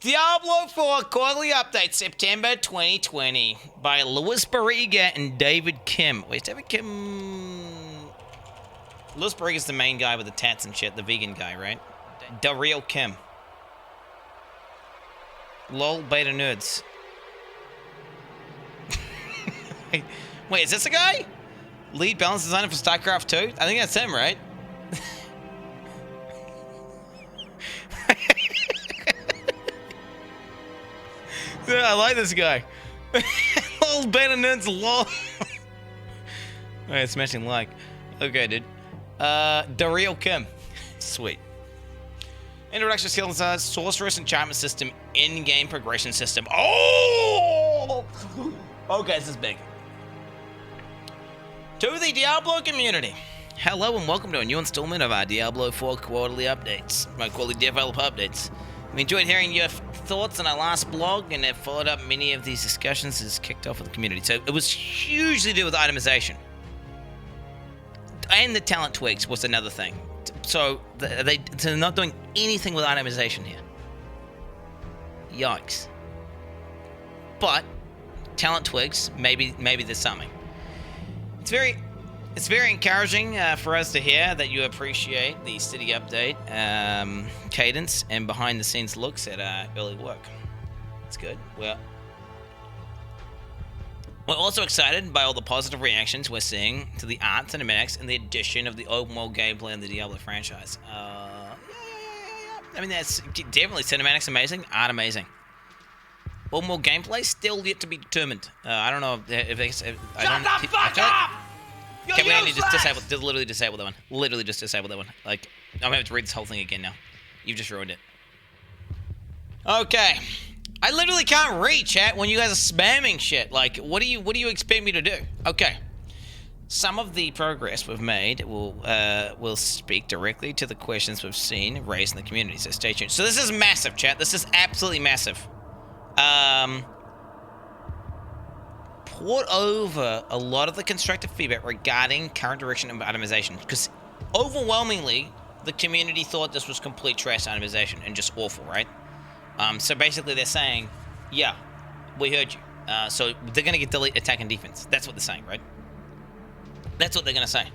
Diablo 4 Quarterly Update, September 2020, by Louis Barriga and David Kim. Wait, David Kim... Louis Barriga's the main guy with the tats and shit, the vegan guy, right? The real Kim. LOL beta nerds. Wait, is this a guy? Lead balance designer for StarCraft 2? I think that's him, right? Yeah, I like this guy. LOL beta nerds, lol. Alright, smashing like. Okay, dude. The real Kim. Sweet. Introduction to skills, Sorceress enchantment system, in-game progression system. Oh! Okay, this is big. To the Diablo community. Hello and welcome to a new installment of our Diablo 4 quarterly updates. My quarterly developer updates. We enjoyed hearing your thoughts on our last blog and have followed up many of these discussions as kicked off with the community. So it was hugely to do with itemization. And the talent tweaks was another thing. So they're not doing anything with itemization here. Yikes. But talent tweaks, maybe there's something. It's very encouraging for us to hear that you appreciate the steady update cadence and behind the scenes looks at our early work. It's good. We're also excited by all the positive reactions we're seeing to the art, cinematics, and the addition of the open world gameplay in the Diablo franchise. Yeah. I mean, that's definitely cinematics amazing, art amazing. Open world gameplay still yet to be determined. I don't know if they. Shut the fuck up! Okay, we only just disable. Just literally disable that one. Literally just disable that one. Like, I'm gonna have to read this whole thing again now. You've just ruined it. Okay. I literally can't read, chat, when you guys are spamming shit. Like, what do you expect me to do? Okay. Some of the progress we've made will speak directly to the questions we've seen raised in the community, so stay tuned. So this is massive, chat. This is absolutely massive. Poured over a lot of the constructive feedback regarding current direction of itemization, because overwhelmingly, the community thought this was complete trash itemization and just awful, right? So basically they're saying, yeah, we heard you. So they're going to get delete attack and defense. That's what they're saying, right? That's what they're going to say.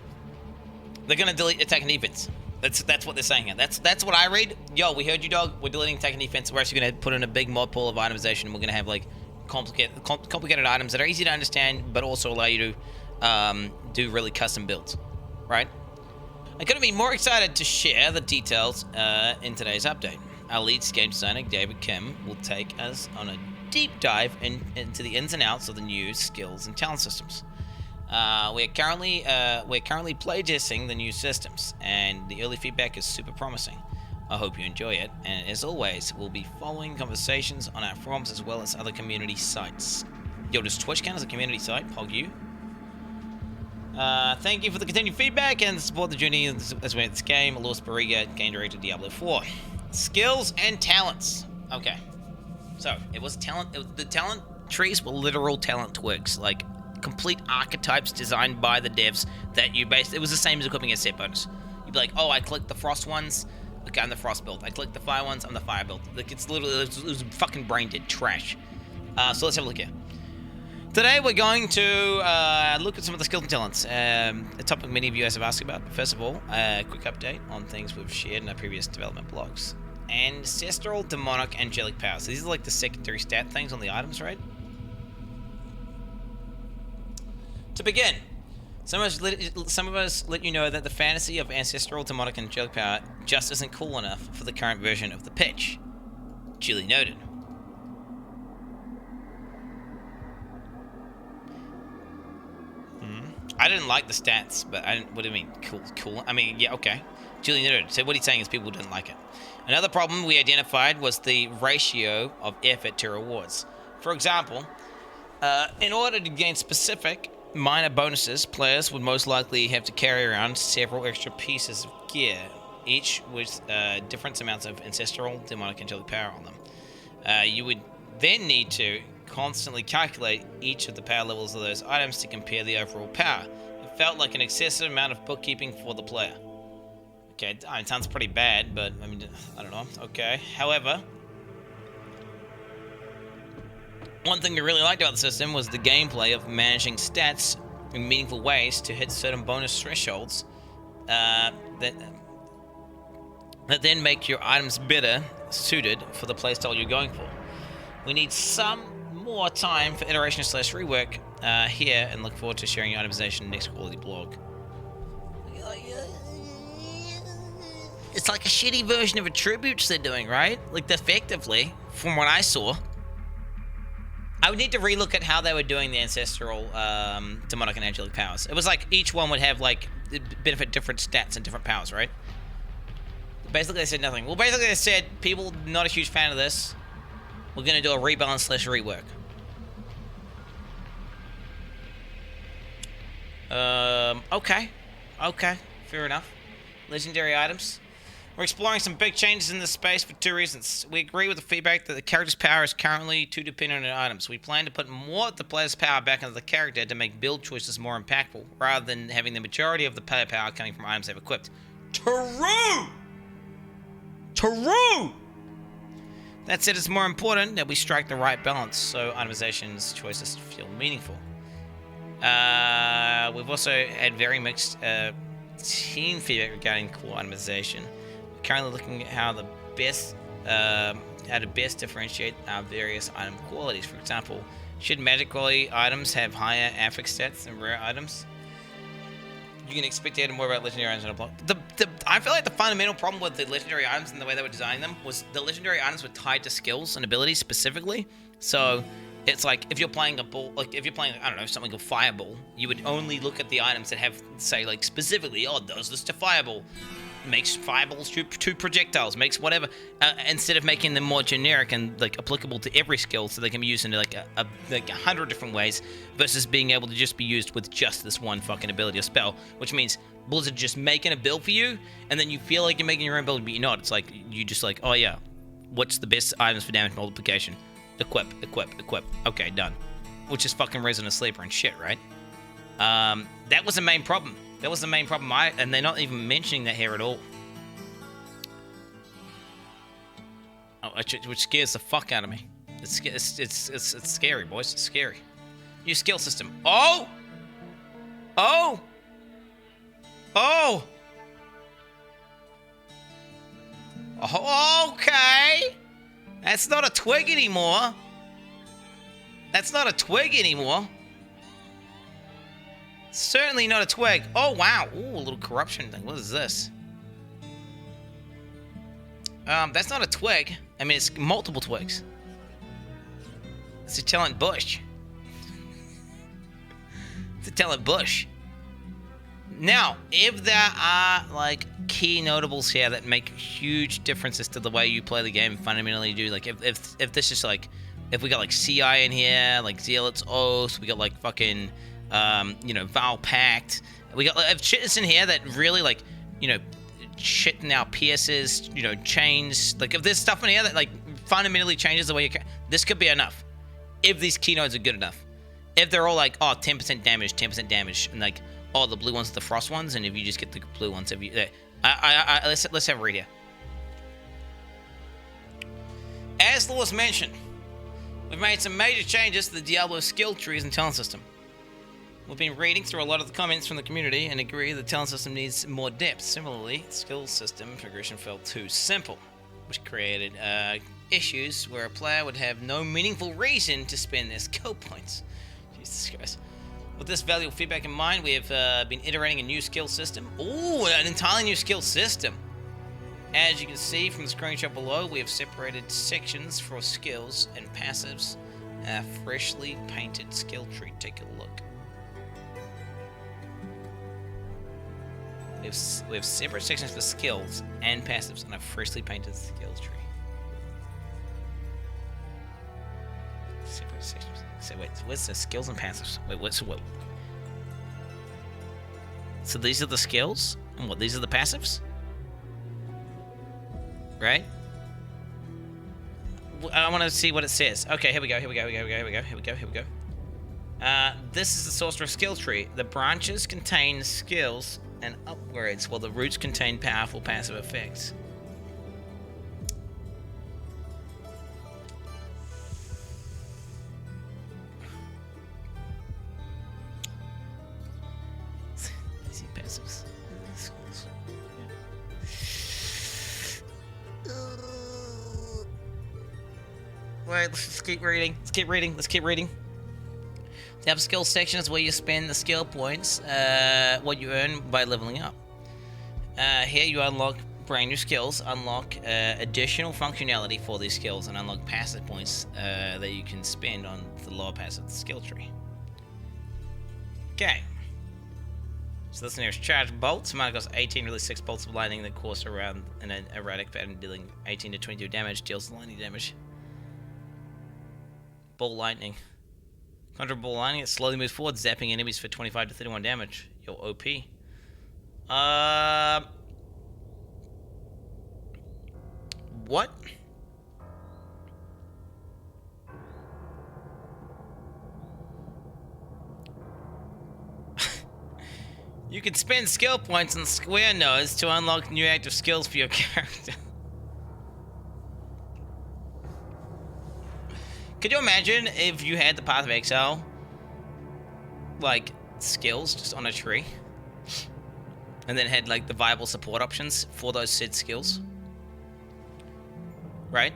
They're going to delete attack and defense. That's what they're saying here. That's what I read. Yo, we heard you, dog. We're deleting attack and defense. We're actually going to put in a big mod pool of itemization, and we're going to have, like, complicated items that are easy to understand, but also allow you to do really custom builds, right? I couldn't be more excited to share the details in today's update. Our lead game designer, David Kim, will take us on a deep dive into the ins and outs of the new skills and talent systems. We're currently playtesting the new systems, and the early feedback is super promising. I hope you enjoy it, and as always, we'll be following conversations on our forums as well as other community sites. Yo, does Twitch count as a community site? Pog you. Thank you for the continued feedback and support the journey as we enter this game. Louis Barriga, Game Director, Diablo 4. Skills and talents. Okay. So, it was talent. The talent trees were literal talent twigs. Like, complete archetypes designed by the devs that you basically... It was the same as equipping a set bonus. You'd be like, oh, I clicked the frost ones. Okay, I'm the frost build. I clicked the fire ones. I'm the fire build. Like, it's literally... It was fucking brain dead trash. So, let's have a look here. Today we're going to look at some of the skills and talents, a topic many of you guys have asked about. First of all, a quick update on things we've shared in our previous development blogs. Ancestral, demonic, angelic powers. So these are like the secondary stat things on the items, right? To begin, some of us let you know that the fantasy of ancestral, demonic, and angelic power just isn't cool enough for the current version of the pitch. Duly noted. I didn't like the stats, but I didn't. What do you mean? Cool. I mean, yeah, okay. Duly noted. So what he's saying is people didn't like it. Another problem we identified was the ratio of effort to rewards. For example, in order to gain specific minor bonuses, players would most likely have to carry around several extra pieces of gear, each with different amounts of ancestral, demonic, angelic power on them. You would then need to constantly calculate each of the power levels of those items to compare the overall power. It felt like an excessive amount of bookkeeping for the player. Okay, I mean, it sounds pretty bad, but I mean, I don't know. Okay. However, One thing we really liked about the system was the gameplay of managing stats in meaningful ways to hit certain bonus thresholds that then make your items better suited for the playstyle you're going for. We need some more time for iteration / rework here, and look forward to sharing your itemization in the next quality blog. It's like a shitty version of attributes they're doing, right? Like, effectively, from what I saw. I would need to relook at how they were doing the ancestral demonic and angelic powers. It was like each one would have like benefit different stats and different powers, right? Basically, they said nothing. Well, basically, they said people not a huge fan of this. We're gonna do a rebalance / rework. Okay, fair enough. Legendary items. We're exploring some big changes in this space for 2 reasons. We agree with the feedback that the character's power is currently too dependent on items. We plan to put more of the player's power back into the character to make build choices more impactful, rather than having the majority of the player power coming from items they've equipped. True! That said, it's more important that we strike the right balance so itemization's choices feel meaningful. We've also had very mixed team feedback regarding core itemization. We're currently looking at how to best differentiate our various item qualities. For example, should magic quality items have higher affix stats than rare items? You can expect to hear more about legendary items in a blog. I feel like the fundamental problem with the legendary items and the way they were designing them was the legendary items were tied to skills and abilities specifically. So it's like if you're playing a ball, like if you're playing, I don't know, something called Fireball, you would only look at the items that have, say, like specifically, oh, does this to Fireball, makes fireballs two projectiles, makes whatever, instead of making them more generic and like applicable to every skill, so they can be used in like 100 different ways, versus being able to just be used with just this one fucking ability or spell, which means Blizzard just making a build for you, and then you feel like you're making your own build, but you're not. It's like you just like, oh yeah, what's the best items for damage multiplication? Equip. Okay, done. Which is fucking Resident Sleeper and shit, right? That was the main problem. And they're not even mentioning that here at all. Oh, which scares the fuck out of me. It's scary, boys. It's scary. New skill system. Oh! Okay. That's not a twig anymore. Certainly not a twig. Oh, wow. Ooh, a little corruption thing. What is this? That's not a twig. I mean, it's multiple twigs. It's a talent bush. Now, if there are, like, key notables here that make huge differences to the way you play the game and fundamentally do, like, if this is, like, if we got, like, CI in here, like, Zealot's Oath, we got, like, fucking, Val Pact, we got, like, shit that's in here that really, like, shit now pierces, change, like, if there's stuff in here that, like, fundamentally changes the way you can, this could be enough, if these key nodes are good enough. If they're all, like, oh, 10% damage, and, like, oh, the blue ones are the frost ones, and if you just get the blue ones, if you, let's have a read here. As Lewis mentioned, we've made some major changes to the Diablo skill trees and talent system. We've been reading through a lot of the comments from the community and agree the talent system needs more depth. Similarly, skill system progression felt too simple, which created issues where a player would have no meaningful reason to spend their skill points. Jesus Christ. With this valuable feedback in mind, we have been iterating a new skill system. Ooh, an entirely new skill system. As you can see from the screenshot below, we have separated sections for skills and passives. A freshly painted skill tree. Take a look. We have separate sections for skills and passives on a freshly painted skills tree. Separate sections. So wait, what's the skills and passives? Wait, what? So these are the skills, and what? These are the passives, right? I want to see what it says. Okay, here we go. This is the Sorceress skill tree. The branches contain skills and upgrades, while the roots contain powerful passive effects. Wait, let's just keep reading. Let's keep reading. Let's keep reading. The upskill section is where you spend the skill points, what you earn by leveling up. Here you unlock brand new skills, unlock additional functionality for these skills, and unlock passive points that you can spend on the lower passive skill tree. Okay. So this nearest charge bolts. Mine goes 18, release 6 bolts of lightning that course around in an erratic pattern, dealing 18 to 22 damage, deals lightning damage. Ball lightning. Conjure ball lightning, it slowly moves forward, zapping enemies for 25 to 31 damage. You're OP. What? You can spend skill points on square nodes to unlock new active skills for your character. Could you imagine if you had the Path of Exile, like, skills just on a tree? And then had, like, the viable support options for those said skills? Right?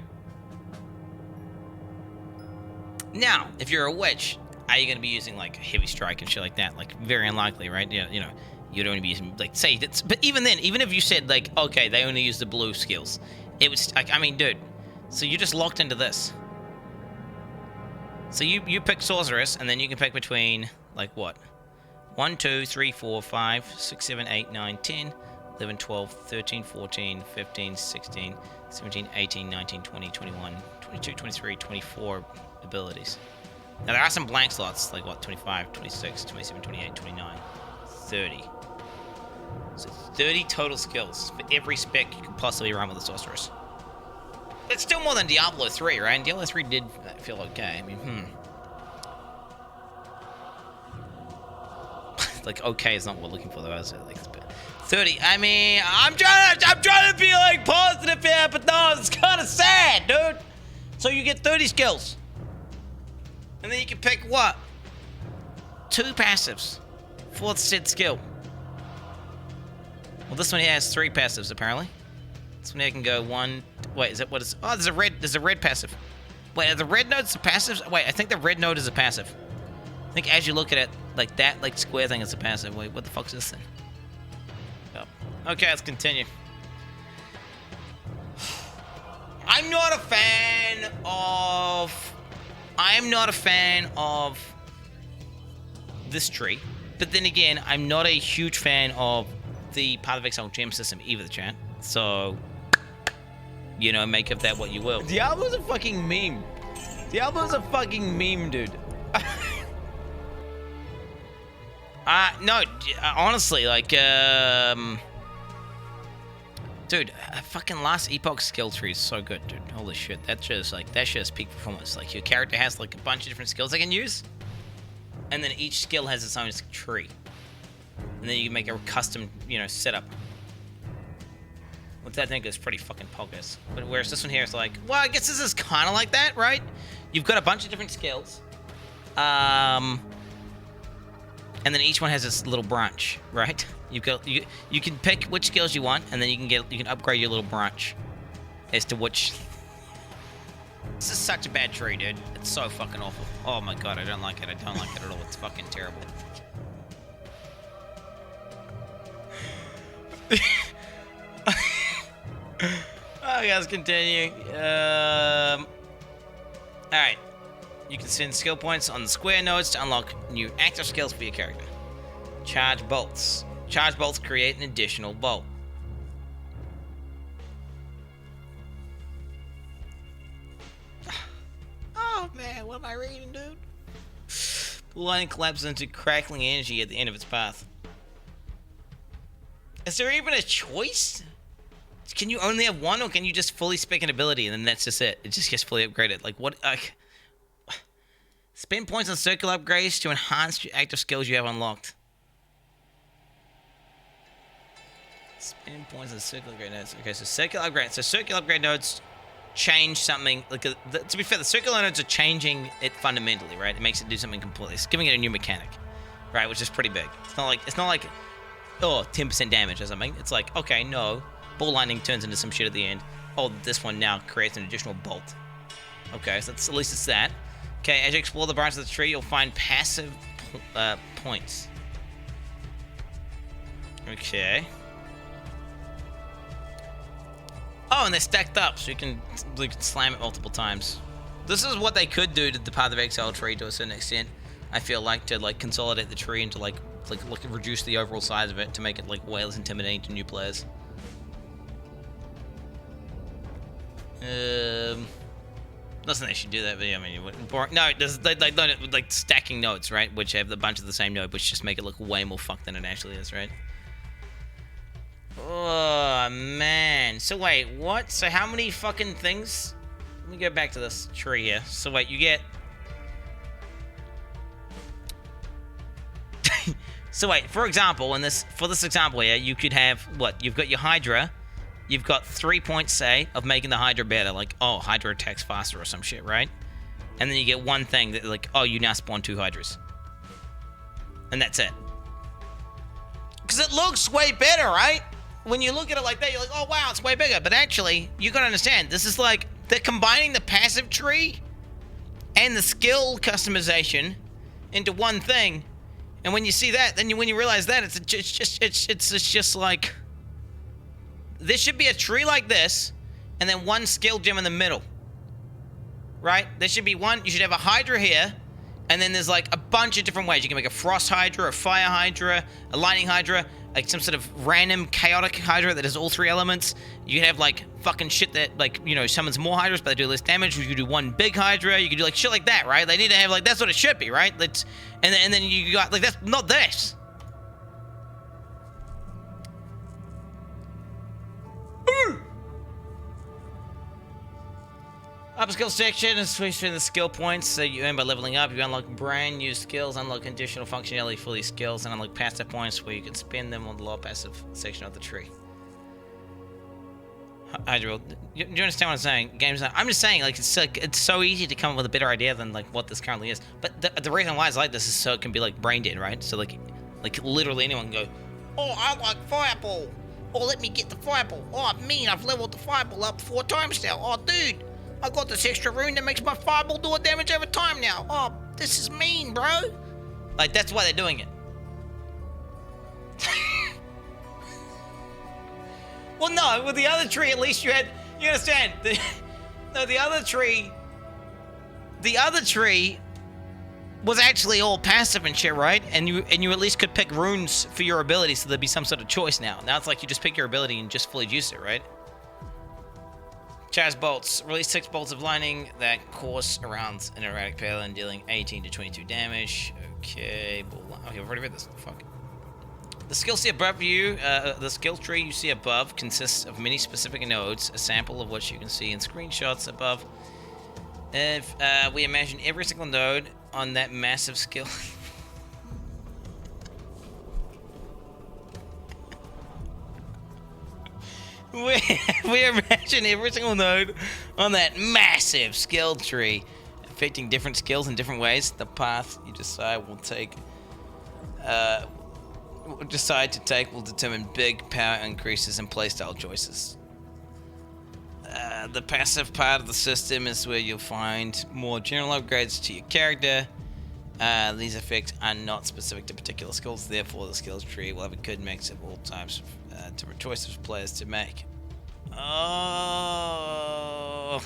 Now, if you're a witch, are you going to be using, like, heavy strike and shit like that? Like, very unlikely, right? Yeah, you know, you'd only be using, like, say, that's, but even then, even if you said, like, okay, they only use the blue skills, it was, like, I mean, dude, so you're just locked into this. So you pick Sorceress, and then you can pick between, like, what? 1, 2, 3, 4, 5, 6, 7, 8, 9, 10, 11, 12, 13, 14, 15, 16, 17, 18, 19, 20, 21, 22, 23, 24 abilities. Now, there are some blank slots, like, what, 25, 26, 27, 28, 29, 30. So 30 total skills for every spec you could possibly run with a Sorceress. It's still more than Diablo 3, right? And Diablo 3 did feel okay. I mean, like, okay is not what we're looking for, though. I was like, 30. I mean, I'm trying to be, like, positive here, but no, it's kind of sad, dude. So you get 30 skills. And then you can pick what? 2 passives for the said skill. Well, this one here has 3 passives, apparently. This one here can go 1... Wait, is that what is... Oh, there's a red passive. Wait, are the red nodes the passives? Wait, I think the red node is a passive. I think as you look at it, like that, like, square thing is a passive. Wait, what the fuck is this thing? Oh. Okay, let's continue. I'm not a fan of this tree. But then again, I'm not a huge fan of the Path of Exile gem system either, chat. So, you know, make of that what you will. Diablo's a fucking meme. Diablo's a fucking meme, dude. No, honestly, like, dude, fucking last epoch skill tree is so good, dude. Holy shit, that's just peak performance. Like, your character has, like, a bunch of different skills they can use, and then each skill has its own tree. And then you can make a custom, you know, setup. Which I think is pretty fucking poggers. But whereas this one here is like, well, I guess this is kind of like that, right? You've got a bunch of different skills. And then each one has this little branch, right? You can pick which skills you want, and then you can upgrade your little branch as to which. This is such a bad tree, dude. It's so fucking awful. Oh my god, I don't like it. I don't like it at all. It's fucking terrible. Okay, let's continue. Alright. You can send skill points on the square nodes to unlock new active skills for your character. Charge bolts. Charge bolts create an additional bolt. Oh man, what am I reading, dude? The lightning collapses into crackling energy at the end of its path. Is there even a choice? Can you only have one, or can you just fully spec an ability and then that's just it? It just gets fully upgraded. Like, what? Spend points on circular upgrades to enhance your active skills you have unlocked. Spend points on circular upgrade nodes. Okay, so circular upgrade. So circular upgrade nodes change something. Like, to be fair, the circular nodes are changing it fundamentally, right? It makes it do something completely. It's giving it a new mechanic, right? Which is pretty big. It's not like oh, 10% damage or something. It's like, okay, no. Ball lightning turns into some shit at the end. Oh, this one now creates an additional bolt. Okay, so at least it's that. Okay, as you explore the branches of the tree, you'll find passive points. Okay. Oh, and they're stacked up, so you can slam it multiple times. This is what they could do to the Path of Exile tree to a certain extent. I feel like to consolidate the tree and to reduce the overall size of it to make it way less intimidating to new players. Not saying they should do that, but yeah, I mean, boring. No, there's like stacking nodes, right? Which have a bunch of the same node, which just make it look way more fucked than it actually is, right? Oh man. So wait, what? So how many fucking things? Let me go back to this tree here. So wait, you get. So wait, for example, for this example here, you could have what? You've got your Hydra. You've got 3 points, say, of making the Hydra better, like, oh, Hydra attacks faster or some shit, right? And then you get one thing that, like, oh, you now spawn 2 Hydras. And that's it. Because it looks way better, right? When you look at it like that, you're like, oh, wow, it's way bigger. But actually, you gotta understand, this is like, they're combining the passive tree and the skill customization into one thing. And when you see that, then when you realize that, it's just like... There should be a tree like this, and then one skill gem in the middle. Right? There should be one, you should have a Hydra here, and then there's like a bunch of different ways. You can make a Frost Hydra, a Fire Hydra, a Lightning Hydra, like some sort of random chaotic Hydra that has all 3 elements. You can have like fucking shit that like, you know, summons more Hydras, but they do less damage. You could do one big Hydra, you could do like shit like that, right? They need to have like, that's what it should be, right? And then you got, like, that's not this. Upskill section is switched in the skill points that you earn by leveling up. You unlock brand new skills, unlock additional functionality for these skills, and unlock passive points where you can spend them on the lower passive section of the tree. Hydra, do you understand what I'm saying? Games, I'm just saying, like, it's so easy to come up with a better idea than like what this currently is. But the reason why it's like this is so it can be like brain dead, right? So like literally anyone can go, oh, I like Fireball. Oh, let me get the Fireball. Oh, mean, I've leveled the Fireball up 4 times now. Oh, dude. I got this extra rune that makes my Fireball do a damage over time now. Oh, this is mean, bro. Like, that's why they're doing it. Well, no, with the other tree, at least you understand. The other tree was actually all passive and shit, right? And you at least could pick runes for your ability, so there'd be some sort of choice now. Now it's like you just pick your ability and just fully juice it, right? Chaz bolts. Release 6 bolts of lightning that course around an erratic pattern, dealing 18 to 22 damage. Okay, okay, I've already read this. Fuck. The skill tree above you, the skill tree you see above consists of many specific nodes, a sample of which you can see in screenshots above. If we imagine every single node on that massive skill... we imagine every single node on that massive skill tree affecting different skills in different ways. The path you decide will take will determine big power increases and playstyle choices. The passive part of the system is where you'll find more general upgrades to your character. These effects are not specific to particular skills, therefore the skills tree will have a good mix of all types of different choices for players to make. Oh.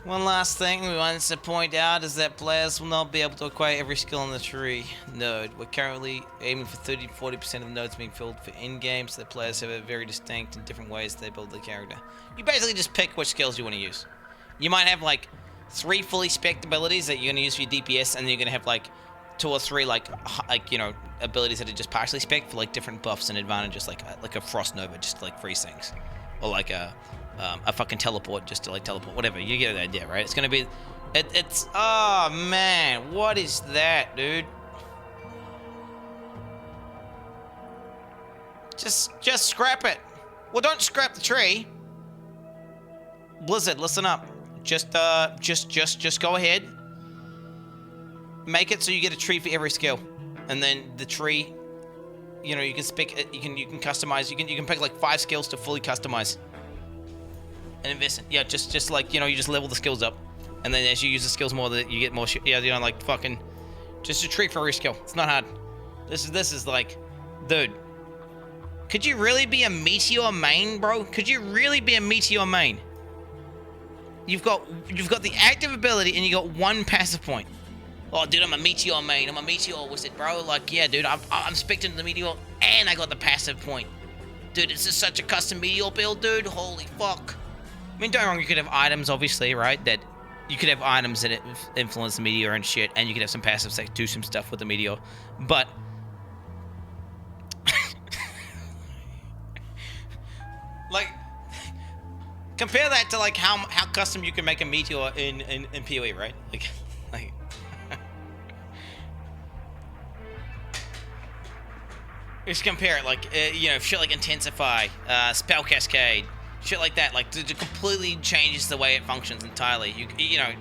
One last thing we wanted to point out is that players will not be able to acquire every skill in the tree node. We're currently aiming for 30-40% of the nodes being filled for in-game, so that players have a very distinct and different ways they build their character. You basically just pick which skills you want to use. You might have like 3 fully spec'd abilities that you're going to use for your DPS, and then you're going to have like 2 or 3 like you know, abilities that are just partially spec'd for like different buffs and advantages, like a Frost Nova just to like freeze things, or like a fucking teleport just to like teleport, whatever. You get the idea, right? It's gonna be, it's oh man, what is that, dude? Just scrap it. Well, don't scrap the tree. Blizzard, listen up. Just go ahead. Make it so you get a tree for every skill, and then the tree, you know, you can pick, you can customize, you can pick like 5 skills to fully customize and invest in. Yeah, just like, you know, you just level the skills up, and then as you use the skills more, that you get more shit. Yeah, you know, like fucking, just a treat for every skill. It's not hard. This is like, dude, could you really be a meteor main, bro? Could you really be a meteor main? You've got the active ability and you got 1 passive point. Oh, dude, I'm a meteor main. I'm a meteor wizard, bro. Like, yeah, dude, I'm specting the meteor and I got the passive point. Dude, this is such a custom meteor build, dude. Holy fuck. I mean, don't get me wrong, you could have items, obviously, right? That you could have items that influence the meteor and shit, and you could have some passives that do some stuff with the meteor. But like, compare that to like how custom you can make a meteor in PoE, right? Like just compare it, like you know, shit like intensify, spell cascade, shit like that. Like, it completely changes the way it functions entirely. You know,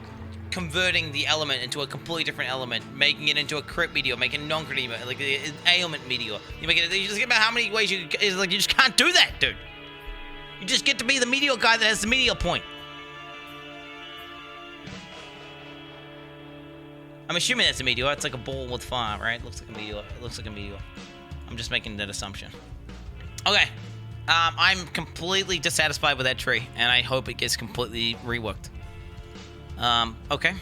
converting the element into a completely different element, making it into a crit meteor, making non-crit meteor, like an ailment meteor. You make it. You just get about how many ways you. It's like you just can't do that, dude. You just get to be the meteor guy that has the meteor point. I'm assuming that's a meteor. It's like a ball with fire, right? Looks like a meteor. It looks like a meteor. I'm just making that assumption. Okay. I'm completely dissatisfied with that tree, and I hope it gets completely reworked. Okay.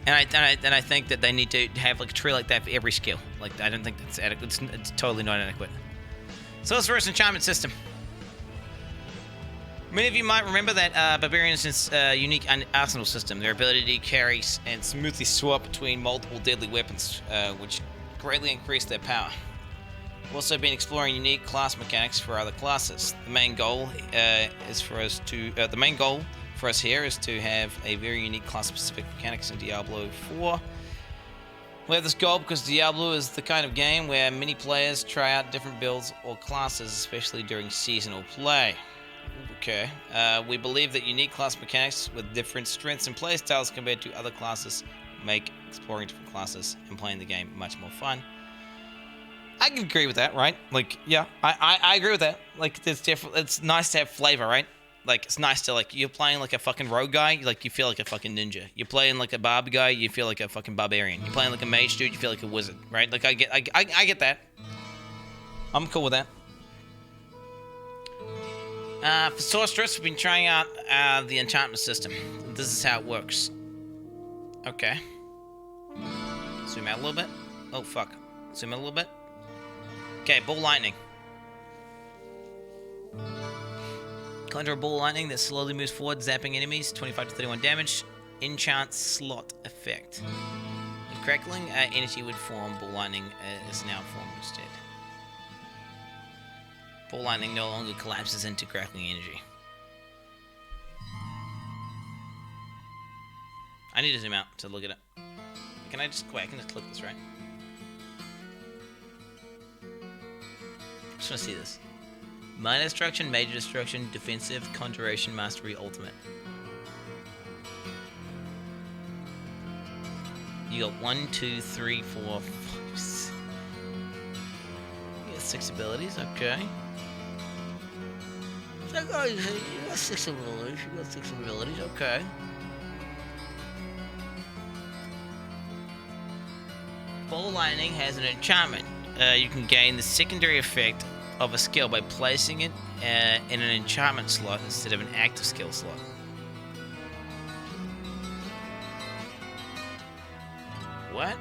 And I think that they need to have like a tree like that for every skill. Like, I don't think that's adequate. It's totally not adequate. Sorceress enchantment system. Many of you might remember that Barbarians' unique arsenal system, their ability to carry and smoothly swap between multiple deadly weapons, which greatly increase their power. We've also been exploring unique class mechanics for other classes. The main goal for us here is to have a very unique class-specific mechanics in Diablo 4. We have this goal because Diablo is the kind of game where many players try out different builds or classes, especially during seasonal play. Okay. We believe that unique class mechanics with different strengths and playstyles compared to other classes make exploring different classes and playing the game much more fun. I can agree with that, right? Like, yeah, I agree with that. Like, it's nice to have flavor, right? Like, it's nice to, like, you're playing like a fucking rogue guy, like, you feel like a fucking ninja. You're playing like a barb guy, you feel like a fucking barbarian. You're playing like a mage dude, you feel like a wizard, right? Like, I get that. I'm cool with that. For Sorceress, we've been trying out the enchantment system. This is how it works. Okay. Zoom out a little bit. Oh, fuck. Zoom out a little bit. Okay, ball lightning. Conjure a ball lightning that slowly moves forward, zapping enemies, 25 to 31 damage. Enchant slot effect. In crackling, energy would form. Ball lightning is now formed instead. Ball lightning no longer collapses into crackling energy. I need to zoom out to look at it. Can I just wait? I can just click this, right? Just want to see this. Minor destruction, major destruction, defensive, conjuration, mastery, ultimate. You got 1, 2, 3, 4, 5, 6. You got 6 abilities, okay. So, you got 6 abilities. You got 6 abilities, okay. Ball lightning has an enchantment. You can gain the secondary effect of a skill by placing it in an enchantment slot instead of an active skill slot. What?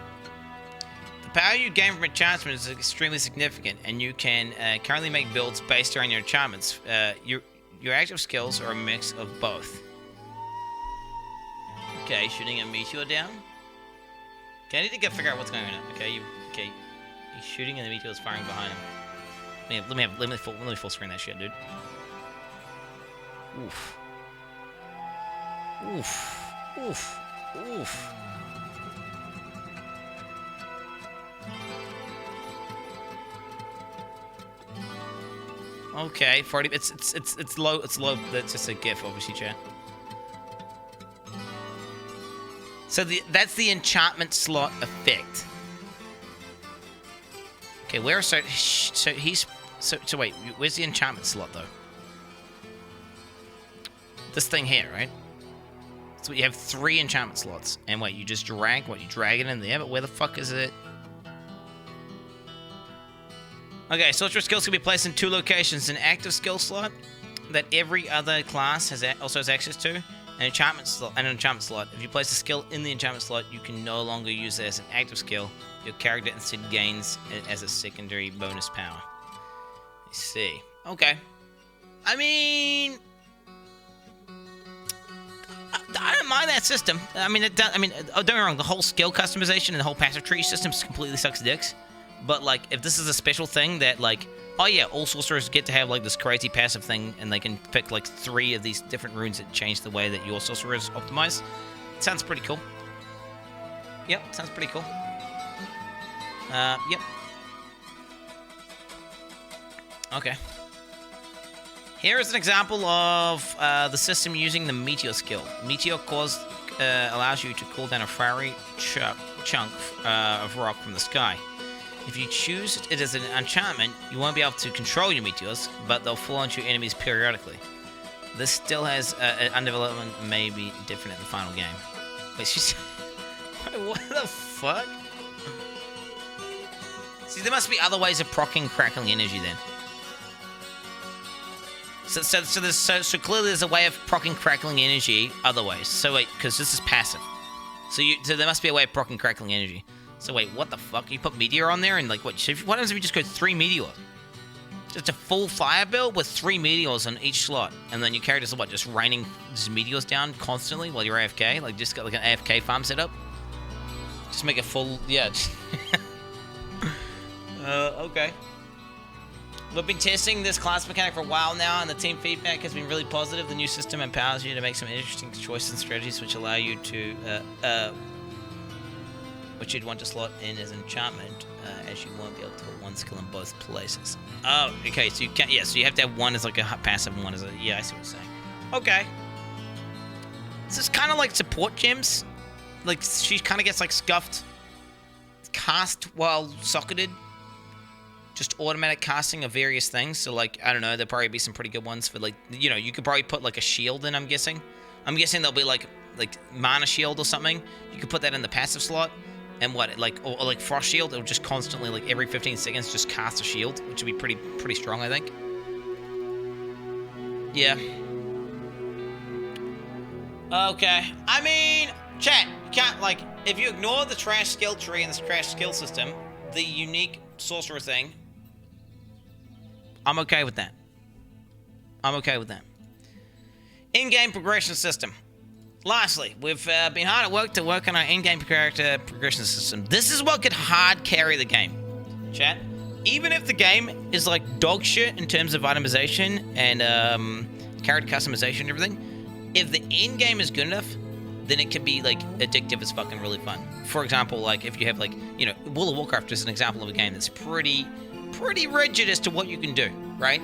The power you gain from enchantments is extremely significant, and you can currently make builds based around your enchantments. Your active skills are a mix of both. Okay, shooting a meteor down. Okay, I need to figure out what's going on. Okay, he's shooting and the meteor is firing behind him. Let me full screen that shit, dude. Oof. Oof. Oof. Oof. Okay, 40. It's low. It's low. That's just a GIF, obviously, chat. So that's the enchantment slot effect. Okay, where so he's so wait, where's the enchantment slot though? This thing here, right? So you have 3 enchantment slots, and wait, you just drag you drag it in there, but where the fuck is it? Okay, sorcerer skills can be placed in 2 locations: an active skill slot that every other class also has access to, an enchantment slot. If you place a skill in the enchantment slot, you can no longer use it as an active skill. Your character instead gains it as a secondary bonus power. I see. Okay. I mean, I don't mind that system. I mean, don't get me wrong. The whole skill customization and the whole passive tree system completely sucks dicks. But like, if this is a special thing that like, oh yeah, all sorcerers get to have like this crazy passive thing, and they can pick like 3 of these different runes that change the way that your sorcerers optimize. It sounds pretty cool. Yep, sounds pretty cool. Yep. Okay. Here is an example of the system using the Meteor skill. Meteor allows you to call down a fiery chunk of rock from the sky. If you choose it as an enchantment, you won't be able to control your meteors, but they'll fall onto your enemies periodically. This still has undevelopment, may be different at the final game. Wait, she's... what the fuck? See, there must be other ways of proccing crackling energy then. So clearly there's a way of proccing crackling energy other ways. So wait, because this is passive. So there must be a way of proccing crackling energy. So wait, what the fuck? You put meteor on there and like what happens if you just go 3 meteors? Just a full fire build with 3 meteors on each slot, and then your character's what, just raining just meteors down constantly while you're AFK? Like just got like an AFK farm setup? Just make a full, yeah. Okay. We've been testing this class mechanic for a while now, and the team feedback has been really positive. The new system empowers you to make some interesting choices and strategies, which allow you to, which you'd want to slot in as enchantment, as you won't be able to put one skill in both places. Oh, okay, so you can't, yeah, so you have to have one as like a passive and one as a, yeah, I see what you're saying. Okay. This is kind of like support gems. Like, she kind of gets like scuffed, cast while socketed. Just automatic casting of various things. So like, I don't know, there'll probably be some pretty good ones for like, you know, you could probably put like a shield in, I'm guessing. I'm guessing there'll be like mana shield or something. You could put that in the passive slot. And what, like, or like frost shield, it'll just constantly, like every 15 seconds, just cast a shield, which would be pretty strong, I think. Yeah. Okay. I mean, chat, you can't, like, if you ignore the trash skill tree and the trash skill system, the unique sorcerer thing, I'm okay with that. I'm okay with that. In-game progression system. Lastly, we've been hard at work to work on our in-game character progression system. This is what could hard carry the game. Chat, even if the game is like dog shit in terms of itemization and character customization and everything, if the end game is good enough, then it can be like addictive as fucking really fun. For example, like if you have like, you know, World of Warcraft is an example of a game that's pretty rigid as to what you can do, right?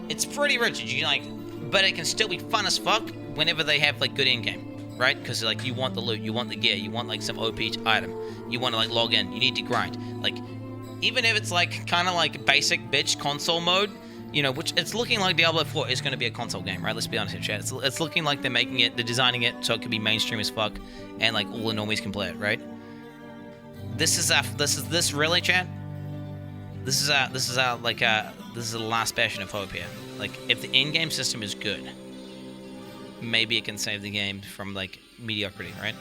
It's pretty rigid. You like, but it can still be fun as fuck whenever they have like good end game, right? Because like you want the loot, you want the gear, you want like some OP item, you want to like log in, you need to grind. Like even if it's like kind of like basic bitch console mode, you know, which it's looking like Diablo 4 is going to be a console game, right? Let's be honest here, chat. It's looking like they're making it, they're designing it so it can be mainstream as fuck, and like all the normies can play it, right? This is really, chat. This is the last bastion of hope here. Like if the in-game system is good, maybe it can save the game from like mediocrity, right?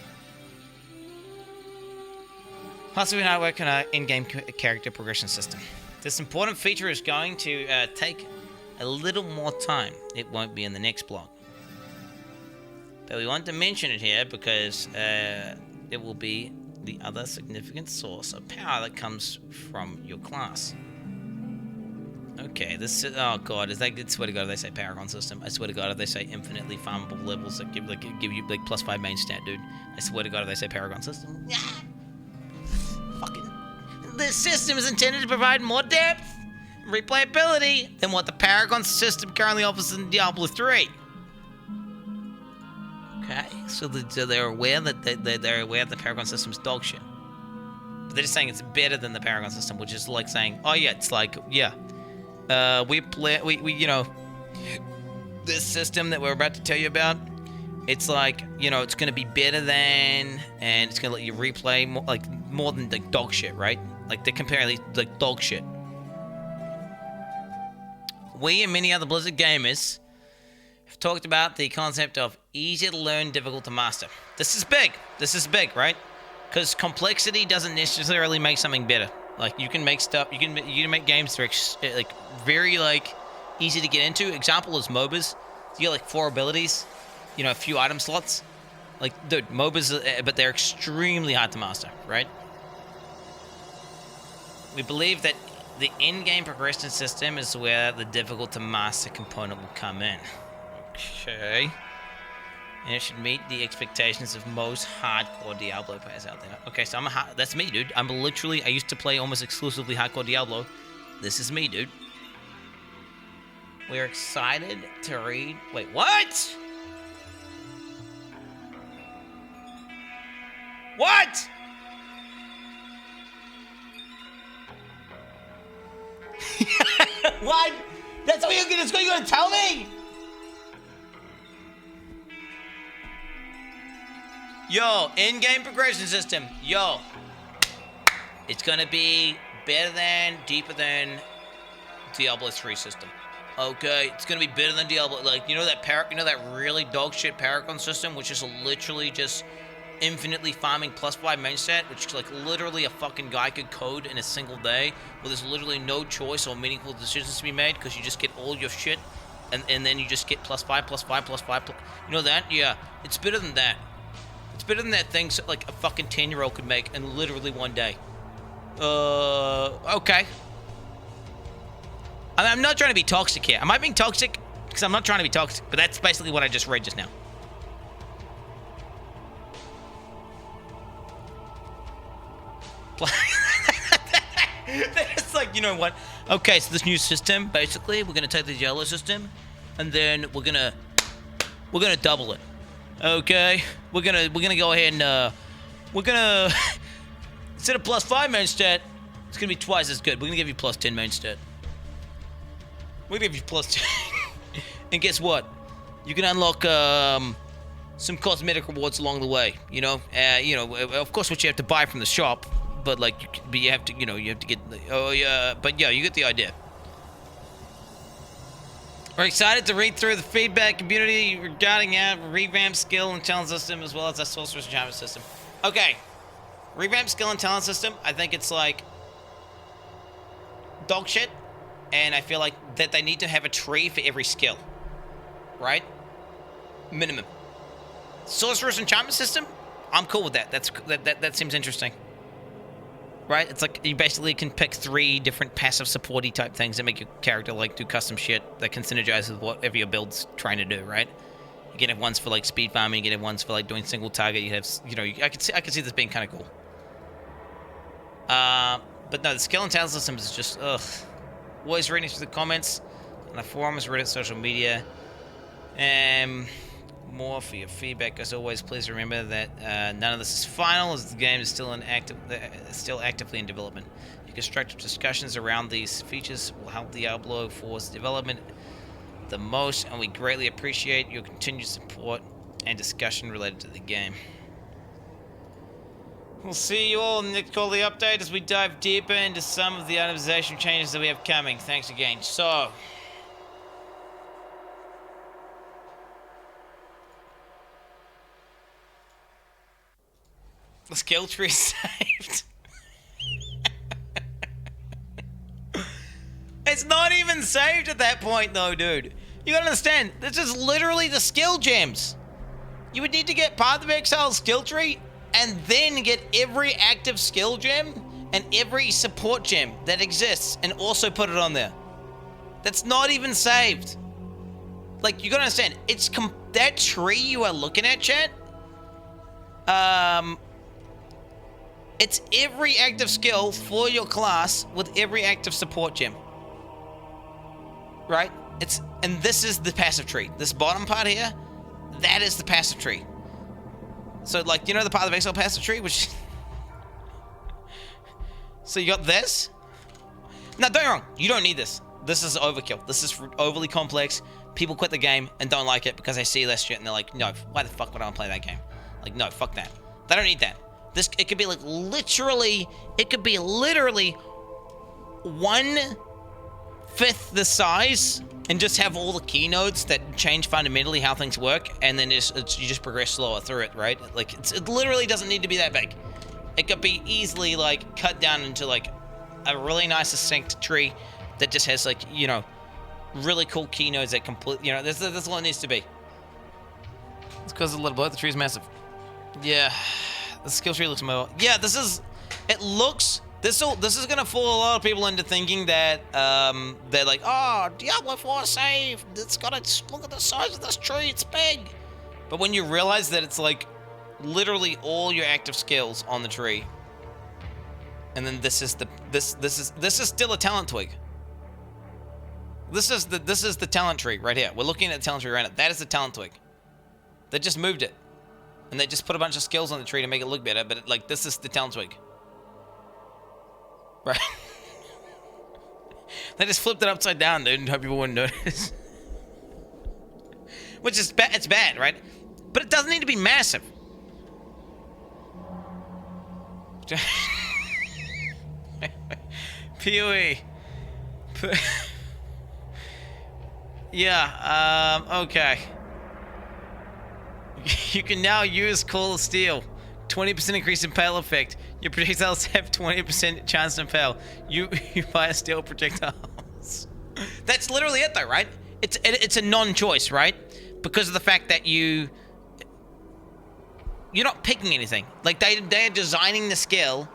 Plus, we're now working on our in-game character progression system. This important feature is going to take a little more time. It won't be in the next blog. But we want to mention it here because it will be the other significant source of power that comes from your class. Okay, this is, oh god, is that, I swear to god if they say Paragon system. I swear to god if they say infinitely farmable levels that give you like +5 main stat, dude. I swear to god if they say Paragon system. Yeah. Fucking, this system is intended to provide more depth and replayability than what the Paragon system currently offers in Diablo 3. Okay, so they're aware that they're aware the Paragon system's dog shit. But they're just saying it's better than the Paragon system, which is like saying, oh yeah, it's like, yeah. We you know, this system that we're about to tell you about, it's like, you know, it's going to be better than, and it's going to let you replay more than like dog shit, right? Like they're comparing like dog shit. We and many other Blizzard gamers have talked about the concept of easy to learn, difficult to master. This is big. This is big, right? Because complexity doesn't necessarily make something better. Like you can make stuff, you can make games that are like very like easy to get into. Example is MOBAs. You get like 4 abilities, you know, a few item slots. Like, dude, MOBAs, but they're extremely hard to master, right? We believe that the in-game progression system is where the difficult to master component will come in. Okay. And it should meet the expectations of most hardcore Diablo players out there. Okay, so that's me, dude. I used to play almost exclusively hardcore Diablo. This is me, dude. We're excited to read... Wait, what? What? What? That's what you're gonna tell me? Yo, in-game progression system. Yo. It's gonna be better than, deeper than Diablo 3 system. Okay, it's gonna be better than Diablo. Like, you know that really dog shit Paragon system, which is literally just infinitely farming +5 main stat, which is like literally a fucking guy could code in a single day, where there's literally no choice or meaningful decisions to be made because you just get all your shit, and then you just get +5. You know that? Yeah, it's better than that. It's better than that thing like a fucking 10-year-old could make in literally one day. Okay. I'm not trying to be toxic here. Am I being toxic? Because I'm not trying to be toxic, but that's basically what I just read just now. It's like, you know what? Okay, so this new system, basically, we're gonna take the Diablo system, and then we're gonna double it. Okay, we're gonna go ahead and we're gonna instead of +5 main stat, it's gonna be twice as good. We're gonna give you +10 main stat. We're gonna give you +10, and guess what? You can unlock some cosmetic rewards along the way. You know, of course, what you have to buy from the shop. But like, you have to, you have to get. Oh yeah, but yeah, you get the idea. We're excited to read through the feedback community regarding our revamped skill and talent system, as well as our Sorceress enchantment system. Okay, revamped skill and talent system. I think it's like dog shit, and I feel like that they need to have a tree for every skill, right? Minimum. Sorceress enchantment system. I'm cool with that. That seems interesting. Right? It's like you basically can pick 3 different passive supporty type things that make your character like do custom shit that can synergize with whatever your build's trying to do, right? You can have ones for like speed farming, you can have ones for like doing single target, you have, I could see this being kind of cool. But no, the skill and talent system is just, ugh. Always reading through the comments on the forums, Reddit, social media. More for your feedback. As always, please remember that none of this is final, as the game is still actively in development. Your constructive discussions around these features will help Diablo 4's development the most, and we greatly appreciate your continued support and discussion related to the game. We'll see you all in the next quarterly update as we dive deeper into some of the itemization changes that we have coming. Thanks again. So, the skill tree is saved. It's not even saved at that point, though, dude. You gotta understand, this is literally the skill gems. You would need to get Path of Exile skill tree, and then get every active skill gem and every support gem that exists, and also put it on there. That's not even saved. Like, you gotta understand, it's that tree you are looking at, chat. It's every active skill for your class with every active support gem. Right? And this is the passive tree. This bottom part here, that is the passive tree. So, like, you know the Path of Exile passive tree, which So you got this. Now, don't get me wrong. You don't need this. This is overkill. This is overly complex. People quit the game and don't like it because they see this shit and they're like, no, why the fuck would I want to play that game? Like, no, fuck that. They don't need that. This, it could be like literally, it could be literally 1/5 the size and just have all the keynotes that change fundamentally how things work, and then you just progress slower through it, right? Like, it literally doesn't need to be that big. It could be easily like cut down into like a really nice succinct tree that just has like, you know, really cool keynotes that complete, you know, that's all it needs to be. It's because of a little bit, the tree's massive. Yeah, the skill tree looks more, yeah, this is gonna fool a lot of people into thinking that, they're like, oh, Diablo 4 save, it's gotta, look at the size of this tree, it's big. But when you realize that it's like, literally all your active skills on the tree, and then this is still a talent twig. This is the talent tree right here. We're looking at the talent tree right now. That is the talent twig. They just moved it, and they just put a bunch of skills on the tree to make it look better. But like, this is the talent twig, right? They just flipped it upside down, dude, and hope people wouldn't notice. Which is bad. It's bad, right? But it doesn't need to be massive. PoE. Yeah, okay. You can now use Call of Steel. 20% increase in impale effect. Your projectiles have 20% chance to impale. You fire steel projectiles. That's literally it though, right? It's a non-choice, right? Because of the fact that you're not picking anything. Like, they're designing the skill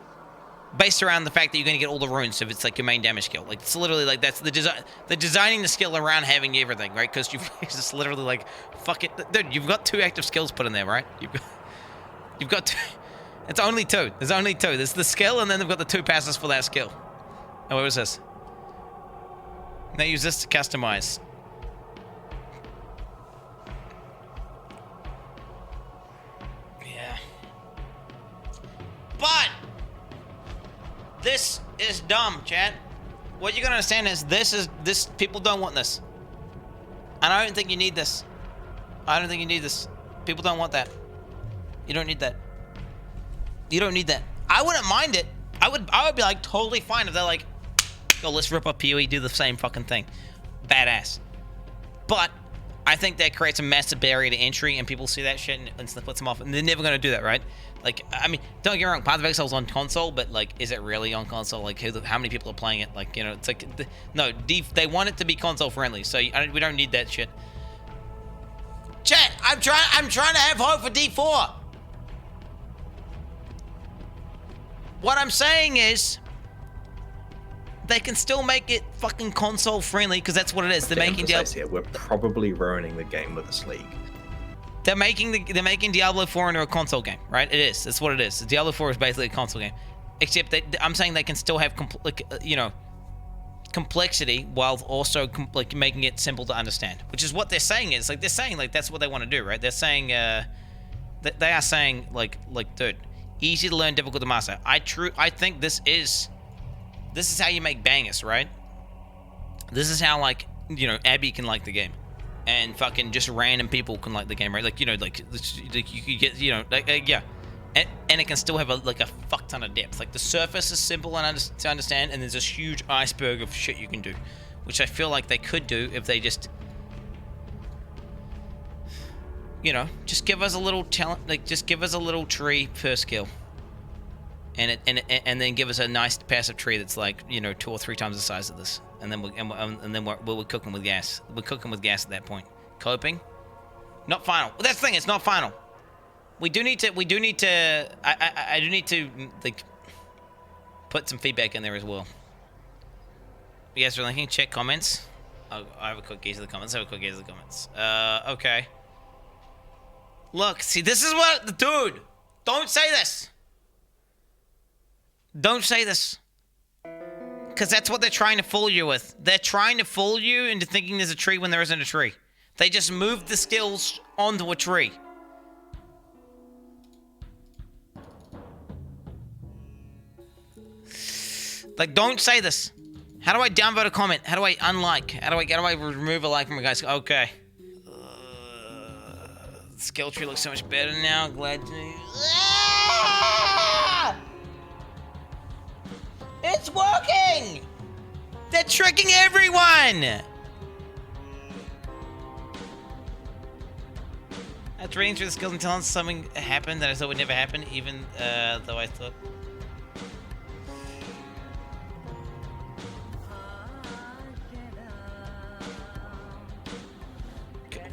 based around the fact that you're going to get all the runes if it's like your main damage skill. Like, it's literally like, that's the design. They're designing the skill around having everything, right? Because you've just literally like, fuck it, dude. You've got 2 active skills put in there, right? You've got 2. It's only 2. There's only 2. There's the skill, and then they've got the 2 passes for that skill. Oh, what was this? They use this to customize. Yeah. But this is dumb, chat. What you're gonna understand is this people don't want this. And I don't think you need this. I don't think you need this. People don't want that. You don't need that. You don't need that. I wouldn't mind it. I would be like totally fine if they're like, yo, let's rip up PoE, do the same fucking thing. Badass. But I think that creates a massive barrier to entry, and people see that shit and instantly puts them off, and they're never gonna do that, right? Like, I mean, don't get me wrong, Path of Exile's on console, but like, is it really on console? Like, how many people are playing it? Like, you know, it's like, no, they want it to be console friendly, so we don't need that shit. Chat, I'm trying to have hope for D4. What I'm saying is, they can still make it fucking console friendly, because that's what it is. They're making Diablo. We're probably ruining the game with this league. They're making Diablo 4 into a console game, right? It is. That's what it is. Diablo 4 is basically a console game, except that I'm saying they can still have complexity while also like making it simple to understand, which is what they're saying. Is like they're saying like that's what they want to do, right? They're saying they are saying like dude, easy to learn, difficult to master. I think this is how you make bangers, right? This is how, like, you know, Abby can like the game, and fucking just random people can like the game, right? Like, you know, like you could get, you know, like yeah, and it can still have a fuck ton of depth. Like, the surface is simple to understand, and there's this huge iceberg of shit you can do, which I feel like they could do if they just, you know, just give us a little talent, like just give us a little tree per skill. And then give us a nice passive tree that's like, you know, 2 or 3 times the size of this, and then we're cooking with gas. We're cooking with gas at that point. Coping, not final. Well, that's the thing. It's not final. I do need to like put some feedback in there as well. You guys are linking. Check comments. I have a quick gaze at the comments. Okay. Look, see, this is what, dude. Don't say this. Don't say this. Because that's what they're trying to fool you with. They're trying to fool you into thinking there's a tree when there isn't a tree. They just moved the skills onto a tree. Like, don't say this. How do I downvote a comment? How do I unlike? How do I remove a like from a guy's? Okay. The skill tree looks so much better now. Glad to. Ah! It's working! They're tricking everyone! After reading through the skills and talents, something happened that I thought would never happen, even though I thought...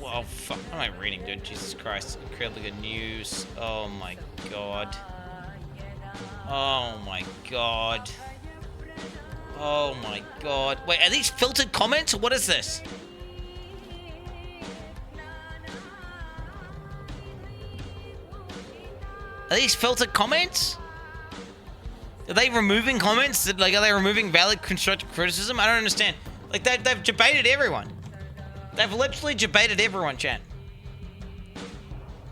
Well, fuck. What am I reading, dude? Jesus Christ. Incredibly good news. Oh my god. Oh my god. Oh my god. Wait, are these filtered comments? What is this? Are these filtered comments? Are they removing comments? Like, are they removing valid constructive criticism? I don't understand. Like, they've debated everyone. They've literally debated everyone, chat.